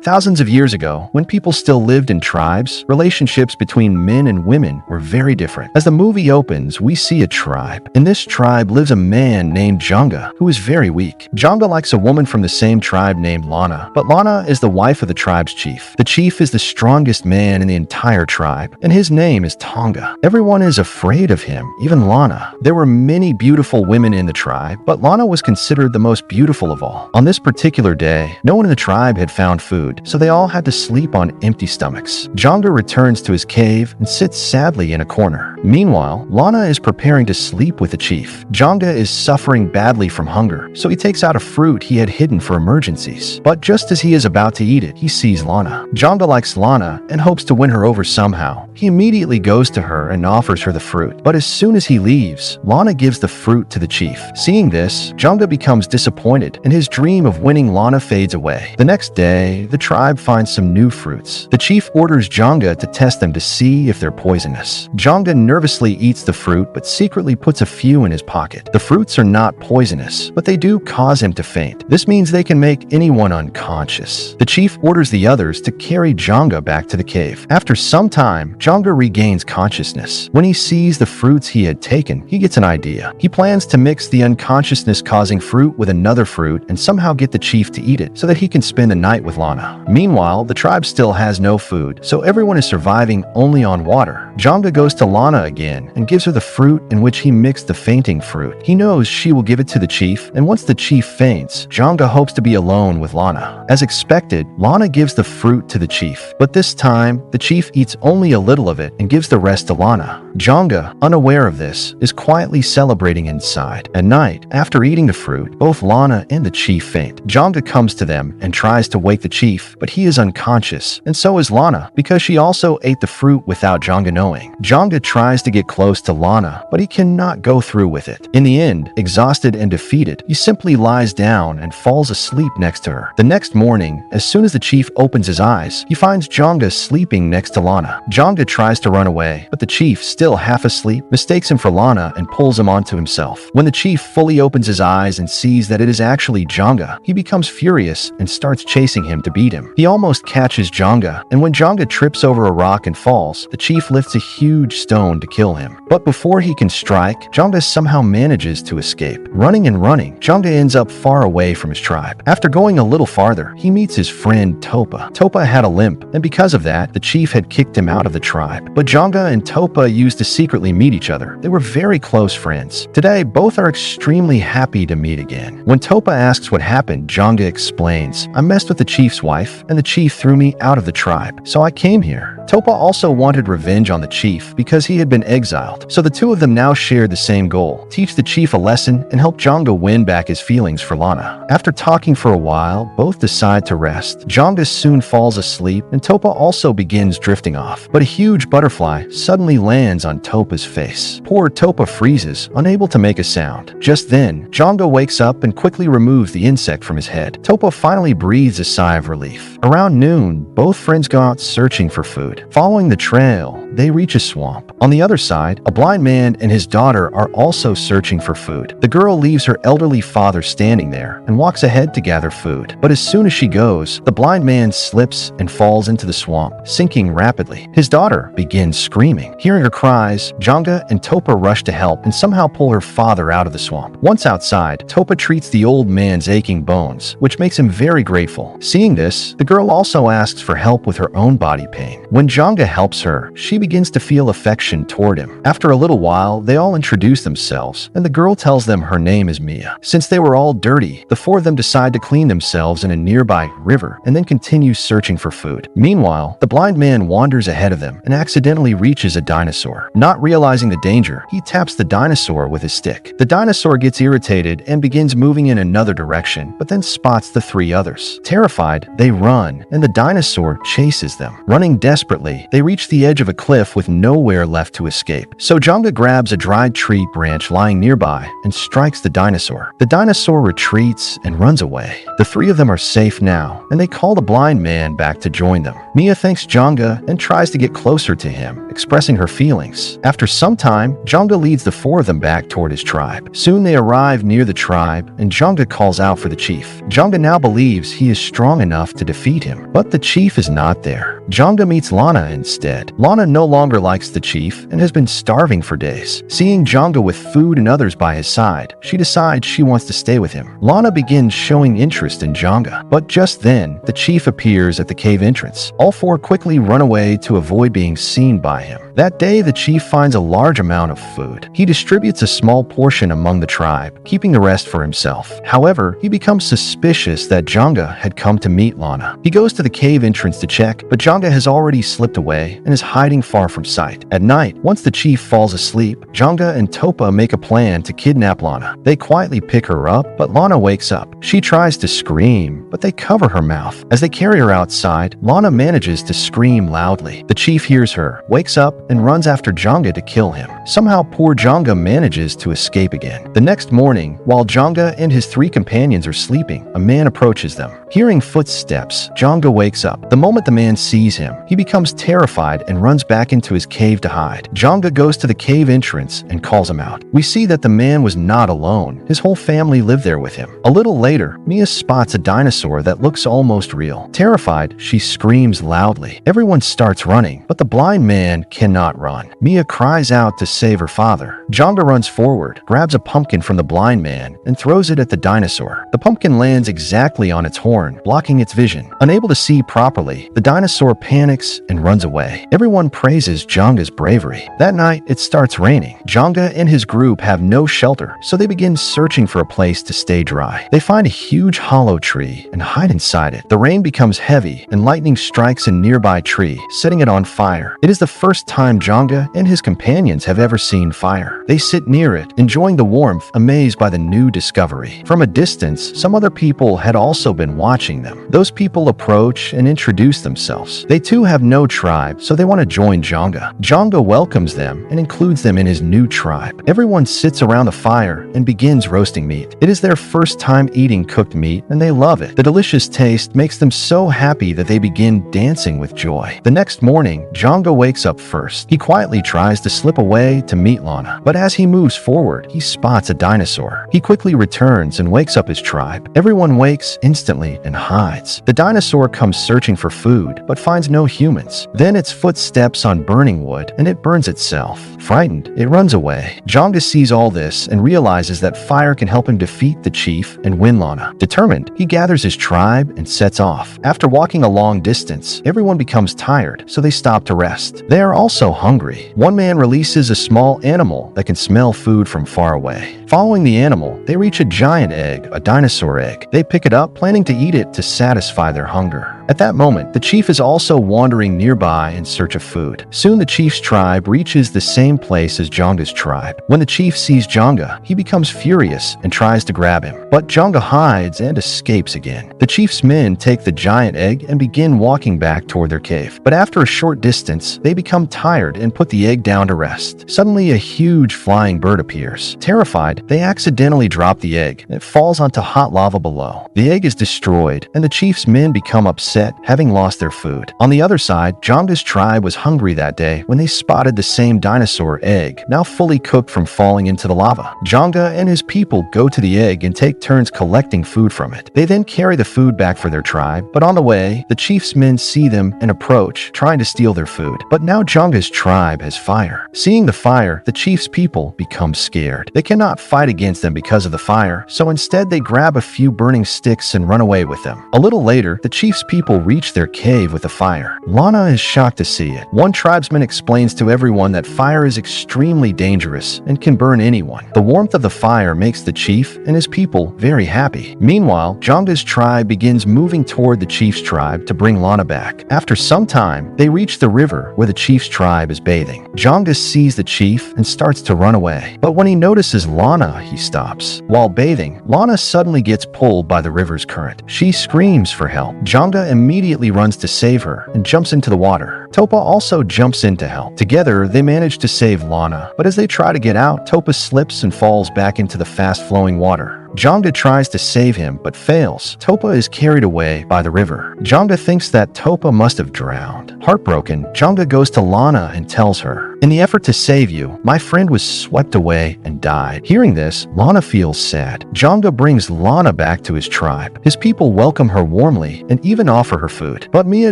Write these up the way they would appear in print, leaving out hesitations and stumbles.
Thousands of years ago, when people still lived in tribes, relationships between men and women were very different. As the movie opens, we see a tribe. In this tribe lives a man named Junga, who is very weak. Junga likes a woman from the same tribe named Lana, but Lana is the wife of the tribe's chief. The chief is the strongest man in the entire tribe, and his name is Tonga. Everyone is afraid of him, even Lana. There were many beautiful women in the tribe, but Lana was considered the most beautiful of all. On this particular day, no one in the tribe had found food, so they all had to sleep on empty stomachs. Junga returns to his cave and sits sadly in a corner. Meanwhile, Lana is preparing to sleep with the chief. Junga is suffering badly from hunger, so he takes out a fruit he had hidden for emergencies. But just as he is about to eat it, he sees Lana. Junga likes Lana and hopes to win her over somehow. He immediately goes to her and offers her the fruit, but as soon as he leaves, Lana gives the fruit to the chief. Seeing this, Junga becomes disappointed, and his dream of winning Lana fades away. The next day, the tribe finds some new fruits. The chief orders Junga to test them to see if they're poisonous. Junga nervously eats the fruit, but secretly puts a few in his pocket. The fruits are not poisonous, but they do cause him to faint. This means they can make anyone unconscious. The chief orders the others to carry Junga back to the cave. After some time, Junga regains consciousness. When he sees the fruits he had taken, he gets an idea. He plans to mix the unconsciousness-causing fruit with another fruit and somehow get the chief to eat it so that he can spend the night with Lana. Meanwhile, the tribe still has no food, so everyone is surviving only on water. Junga goes to Lana again and gives her the fruit in which he mixed the fainting fruit. He knows she will give it to the chief, and once the chief faints, Junga hopes to be alone with Lana. As expected, Lana gives the fruit to the chief, but this time, the chief eats only a little of it and gives the rest to Lana. Junga, unaware of this, is quietly celebrating inside. At night, after eating the fruit, both Lana and the chief faint. Junga comes to them and tries to wake the chief, but he is unconscious, and so is Lana, because she also ate the fruit without Junga knowing. Junga tries to get close to Lana, but he cannot go through with it. In the end, exhausted and defeated, he simply lies down and falls asleep next to her. The next morning, as soon as the chief opens his eyes, he finds Junga sleeping next to Lana. Junga tries to run away, but the chief, still half asleep, mistakes him for Lana and pulls him onto himself. When the chief fully opens his eyes and sees that it is actually Junga, he becomes furious and starts chasing him to beat him. He almost catches Junga, and when Junga trips over a rock and falls, the chief lifts a huge stone to kill him. But before he can strike, Junga somehow manages to escape. Running and running, Junga ends up far away from his tribe. After going a little farther, he meets his friend Topa. Topa had a limp, and because of that, the chief had kicked him out of the tribe. But Junga and Topa used to secretly meet each other. They were very close friends. Today, both are extremely happy to meet again. When Topa asks what happened, Junga explains, "I messed with the chief's wife, and the chief threw me out of the tribe, so I came here." Topa also wanted revenge on the chief because he had been exiled, so the two of them now shared the same goal: teach the chief a lesson and help Junga win back his feelings for Lana. After talking for a while, both decide to rest. Junga soon falls asleep, and Topa also begins drifting off, but a huge butterfly suddenly lands on Topa's face. Poor Topa freezes, unable to make a sound. Just then, Junga wakes up and quickly removes the insect from his head. Topa finally breathes a sigh of relief. Around noon, both friends go out searching for food. Following the trail, they reach a swamp. On the other side, a blind man and his daughter are also searching for food. The girl leaves her elderly father standing there and walks ahead to gather food. But as soon as she goes, the blind man slips and falls into the swamp, sinking rapidly. His daughter begins screaming. Hearing her cries, Junga and Topa rush to help and somehow pull her father out of the swamp. Once outside, Topa treats the old man's aching bones, which makes him very grateful. Seeing this, the girl also asks for help with her own body pain. When Junga helps her, she begins to feel affection toward him. After a little while, they all introduce themselves, and the girl tells them her name is Mia. Since they were all dirty, the four of them decide to clean themselves in a nearby river and then continue searching for food. Meanwhile, the blind man wanders ahead of them and accidentally reaches a dinosaur. Not realizing the danger, he taps the dinosaur with his stick. The dinosaur gets irritated and begins moving in another direction, but then spots the three others. Terrified, they run, and the dinosaur chases them. Running desperately, they reach the edge of a cliff cliff with nowhere left to escape. So Junga grabs a dried tree branch lying nearby and strikes the dinosaur. The dinosaur retreats and runs away. The three of them are safe now, and they call the blind man back to join them. Mia thanks Junga and tries to get closer to him, expressing her feelings. After some time, Junga leads the four of them back toward his tribe. Soon they arrive near the tribe, and Junga calls out for the chief. Junga now believes he is strong enough to defeat him, but the chief is not there. Junga meets Lana instead. Lana no longer likes the chief and has been starving for days. Seeing Junga with food and others by his side, she decides she wants to stay with him. Lana begins showing interest in Junga, but just then, the chief appears at the cave entrance. All four quickly run away to avoid being seen by him. That day, the chief finds a large amount of food. He distributes a small portion among the tribe, keeping the rest for himself. However, he becomes suspicious that Junga had come to meet Lana. He goes to the cave entrance to check, but Junga has already slipped away and is hiding far from sight. At night, once the chief falls asleep, Junga and Topa make a plan to kidnap Lana. They quietly pick her up, but Lana wakes up. She tries to scream, but they cover her mouth. As they carry her outside, Lana manages to scream loudly. The chief hears her, wakes up, and runs after Junga to kill him. Somehow, poor Junga manages to escape again. The next morning, while Junga and his three companions are sleeping, a man approaches them. Hearing footsteps, Junga wakes up. The moment the man sees him, he becomes terrified and runs back into his cave to hide. Junga goes to the cave entrance and calls him out. We see that the man was not alone. His whole family lived there with him. A little later, Mia spots a dinosaur that looks almost real. Terrified, she screams loudly. Everyone starts running, but the blind man cannot run. Mia cries out to save her father. Junga runs forward, grabs a pumpkin from the blind man, and throws it at the dinosaur. The pumpkin lands exactly on its horn, blocking its vision. Unable to see properly, the dinosaur panics and runs away. Everyone praises Junga's bravery. That night, it starts raining. Junga and his group have no shelter, so they begin searching for a place to stay dry. They find a huge hollow tree and hide inside it. The rain becomes heavy, and lightning strikes a nearby tree, setting it on fire. It is the first time Junga and his companions have ever seen fire. They sit near it, enjoying the warmth, amazed by the new discovery. From a distance, some other people had also been watching them. Those people approach and introduce themselves. They too have no tribe, so they want to join Junga. Junga welcomes them and includes them in his new tribe. Everyone sits around the fire and begins roasting meat. It is their first time eating cooked meat, and they love it. The delicious taste makes them so happy that they begin dancing with joy. The next morning, Junga wakes up first. He quietly tries to slip away to meet Lana, but as he moves forward, he spots a dinosaur. He quickly returns and wakes up his tribe. Everyone wakes instantly and hides. The dinosaur comes searching for food, but finds no humans. Then its foot steps on burning wood, and it burns itself. Frightened, it runs away. Junga sees all this and realizes that fire can help him defeat the chief and win Lana. Determined, he gathers his tribe and sets off. After walking a long distance, everyone becomes tired, so they stop to rest. They are also hungry. One man releases a small animal that can smell food from far away. Following the animal, they reach a giant egg, a dinosaur egg. They pick it up, planning to eat it to satisfy their hunger. At that moment, the chief is also wandering nearby in search of food. Soon the chief's tribe reaches the same place as Junga's tribe. When the chief sees Junga, he becomes furious and tries to grab him. But Junga hides and escapes again. The chief's men take the giant egg and begin walking back toward their cave. But after a short distance, they become tired and put the egg down to rest. Suddenly, a huge flying bird appears. Terrified, they accidentally drop the egg, and it falls onto hot lava below. The egg is destroyed, and the chief's men become upset, having lost their food. On the other side, Junga's tribe was hungry that day when they spotted the same dinosaur egg, now fully cooked from falling into the lava. Junga and his people go to the egg and take turns collecting food from it. They then carry the food back for their tribe, but on the way, the chief's men see them and approach, trying to steal their food. But now Junga's tribe has fire. Seeing the fire, the chief's people become scared. They cannot fight against them because of the fire, so instead they grab a few burning sticks and run away with them. A little later, the chief's people reach their cave with the fire. Lana is shocked to see it. One tribesman explains to everyone that fire is extremely dangerous and can burn anyone. The warmth of the fire makes the chief and his people very happy. Meanwhile, Junga's tribe begins moving toward the chief's tribe to bring Lana back. After some time, they reach the river where the chief's tribe is bathing. Junga sees the chief and starts to run away. But when he notices Lana, he stops. While bathing, Lana suddenly gets pulled by the river's current. She screams for help. Junga immediately runs to save her and jumps into the water. Topa also jumps in to help. Together, they manage to save Lana, but as they try to get out, Topa slips and falls back into the fast-flowing water. Junga tries to save him, but fails. Topa is carried away by the river. Junga thinks that Topa must have drowned. Heartbroken, Junga goes to Lana and tells her, "In the effort to save you, my friend was swept away and died." Hearing this, Lana feels sad. Junga brings Lana back to his tribe. His people welcome her warmly and even offer her food. But Mia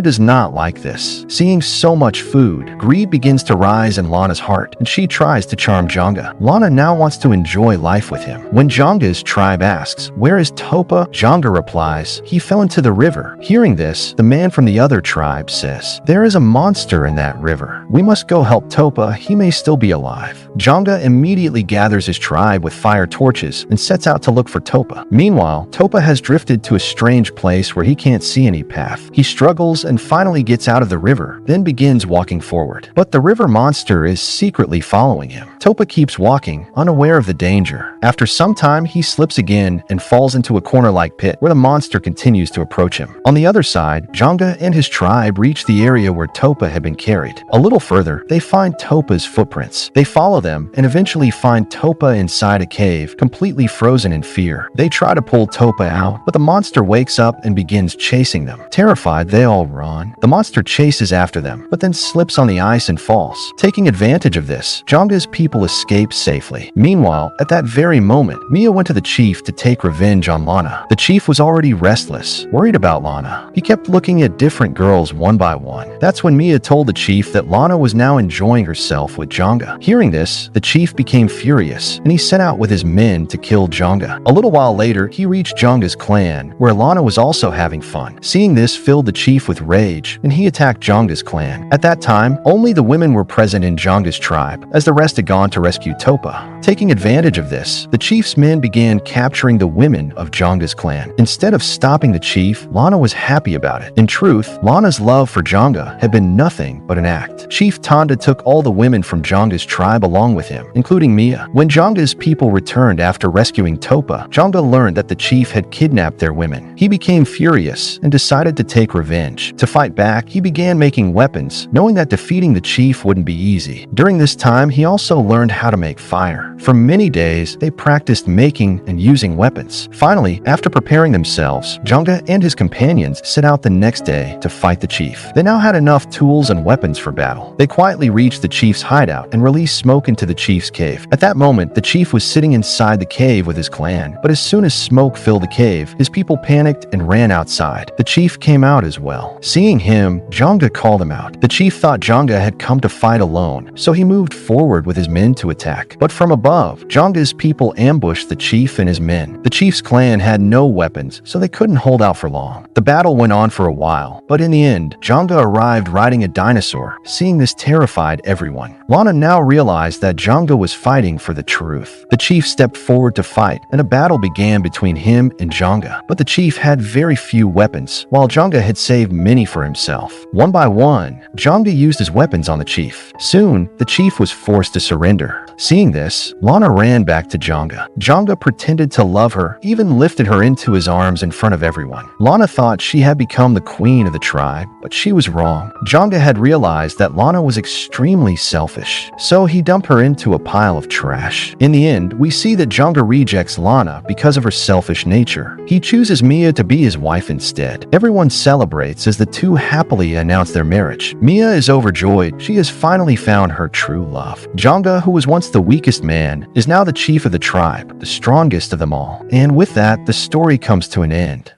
does not like this. Seeing so much food, greed begins to rise in Lana's heart, and she tries to charm Junga. Lana now wants to enjoy life with him. When Junga's tribe asks, "Where is Topa?" Junga replies, "He fell into the river." Hearing this, the man from the other tribe says, "There is a monster in that river. We must go help Topa. He may still be alive." Junga immediately gathers his tribe with fire torches and sets out to look for Topa. Meanwhile, Topa has drifted to a strange place where he can't see any path. He struggles and finally gets out of the river, then begins walking forward. But the river monster is secretly following him. Topa keeps walking, unaware of the danger. After some time, he slips again and falls into a corner-like pit where the monster continues to approach him. On the other side, Junga and his tribe reach the area where Topa had been carried. A little further, they find Topa's footprints. They follow them and eventually find Topa inside a cave, completely frozen in fear. They try to pull Topa out, but the monster wakes up and begins chasing them. Terrified, they all run. The monster chases after them, but then slips on the ice and falls. Taking advantage of this, Junga's people escape safely. Meanwhile, at that very moment, Mia went to the chief to take revenge on Lana. The chief was already restless, worried about Lana. He kept looking at different girls one by one. That's when Mia told the chief that Lana was now enjoying herself with Junga. Hearing this, the chief became furious, and he set out with his men to kill Junga. A little while later, he reached Junga's clan, where Lana was also having fun. Seeing this filled the chief with rage, and he attacked Junga's clan. At that time, only the women were present in Junga's tribe, as the rest had gone to rescue Topa. Taking advantage of this, the chief's men began capturing the women of Junga's clan. Instead of stopping the chief, Lana was happy about it. In truth, Lana's love for Junga had been nothing but an act. Chief Tanda took all the women from Junga's tribe along with him, including Mia. When Junga's people returned after rescuing Topa, Junga learned that the chief had kidnapped their women. He became furious and decided to take revenge. To fight back, he began making weapons, knowing that defeating the chief wouldn't be easy. During this time, he also learned how to make fire. For many days, they practiced making and using weapons. Finally, after preparing themselves, Junga and his companions set out the next day to fight the chief. They now had enough tools and weapons for battle. They quietly reached the chief's hideout and released smoke into the chief's cave. At that moment, the chief was sitting inside the cave with his clan, but as soon as smoke filled the cave, his people panicked and ran outside. The chief came out as well. Seeing him, Junga called him out. The chief thought Junga had come to fight alone, so he moved forward with his men to attack. But from above, Junga's people ambushed the chief and his men. The chief's clan had no weapons, so they couldn't hold out for long. The battle went on for a while, but in the end, Junga arrived riding a dinosaur. Seeing this terrified everyone. Lana now realized that Junga was fighting for the truth. The chief stepped forward to fight, and a battle began between him and Junga. But the chief had very few weapons, while Junga had saved many for himself. One by one, Junga used his weapons on the chief. Soon, the chief was forced to surrender. Seeing this, Lana ran back to Junga. Junga pretended to love her, even lifted her into his arms in front of everyone. Lana thought she had become the queen of the tribe, but she was wrong. Junga had realized that Lana was extremely selfish, so he dumped her into a pile of trash. In the end, we see that Junga rejects Lana because of her selfish nature. He chooses Mia to be his wife instead. Everyone celebrates as the two happily announce their marriage. Mia is overjoyed. She has finally found her true love. Junga, who was once the weakest man, is now the chief of the tribe, the strongest of them all. And with that, the story comes to an end.